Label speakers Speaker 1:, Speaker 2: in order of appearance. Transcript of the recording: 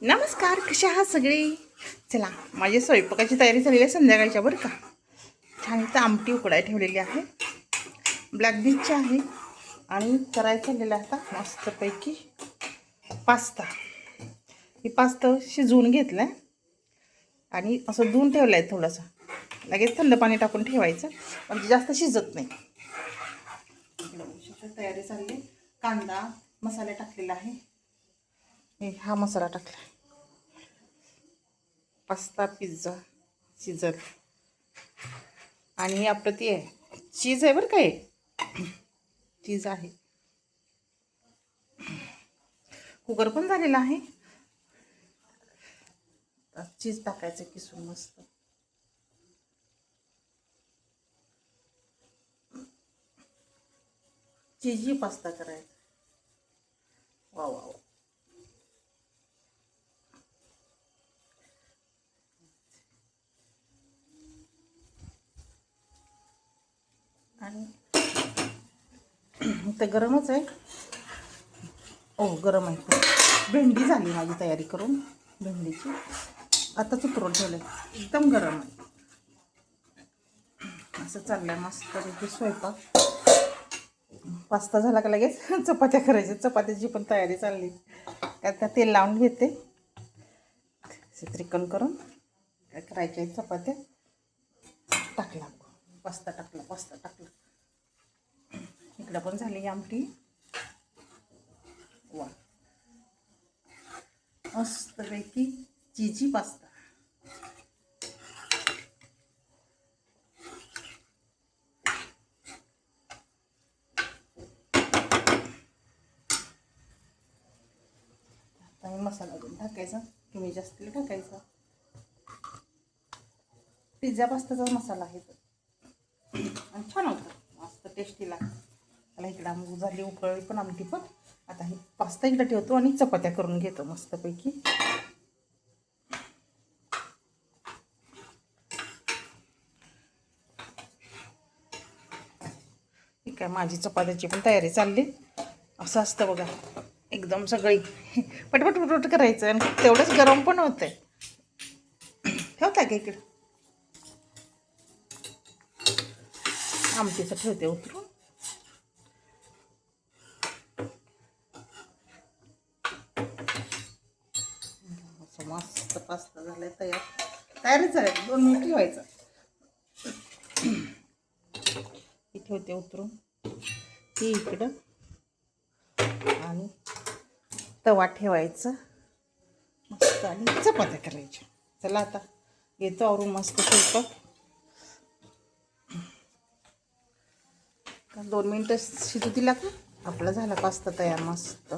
Speaker 1: नमस्कार, कशा आहात सगळे? चला, माझी स्वयंपाकाची तयारी झालेली आहे संध्याकाळच्या, बरं का. छान इथं आमटी उकडाय ठेवलेली आहे, ब्लॅक बीनची आहे. आणि करायचं चाललेलं आहे आता मस्तपैकी पास्ता. ही पास्ता शिजवून घेतला आहे आणि असं धुवून ठेवलं आहे थोडंसं. लगेच थंड पाणी टाकून ठेवायचं म्हणजे जास्त शिजत नाही. तयारी चालली. कांदा मसाला टाकलेला आहे. हा मसाला टाकला. पास्ता पिझ्झा सीझर आणि आपलं ती आहे चीज आहे, बरं काय चीज आहे. कुकर पण झालेला आहे. चीज टाकायचं किसून मस्त. चीजी पास्ता करायचा. वा वा वा. आणि ते गरमच आहे. ओ गरम आहे. भेंडी झाली माझी तयारी करून. भेंडीची आताच उतरून ठेवलं, एकदम गरम आहे. असं चाललंय मस्त स्वयंपाक. पास्ता झाला का लगेच चपात्या करायच्या. चपात्याची पण तयारी चालली. त्यात तेल लावून घेते. त्रिकोण करून काय करायच्या चपात्या. टाकला पास्ता टाकला. इकडं पण झाली आमटी. वा, मस्तपैकी चीजी पास्ता. आणि मसाला पण टाकायचा, कमी जास्त टाकायचा. पिझ्झा पास्ताचा मसाला आहे तो, आणि छान होतं, मस्त टेस्टी लागतं. त्याला इकडं झाली उकळी पण आमटी पण. आता हे पास्ता इकडं ठेवतो आणि चपात्या करून घेतो मस्तपैकी. ठीक आहे, माझी चपात्याची पण तयारी चालली. असं असतं बघा, एकदम सगळी पटपट करायचं आणि तेवढंच गरम पण होतंय. ठेवता का इकडं आमटीचं ठेवते उतरून. मस्त पास्ता झालाय तयारच झालाय. 2 मिनिट ठेवायचं. ही ठेवते उतरून. ही इकडं आणि तवा ठेवायचं मस्त आणि चपात्या करायच्या. चला आता येतो आवरून मस्त स्वयंपाक. 2 मिनिटं शिजू दिला का आपला झाला पास्ता तयार मस्त.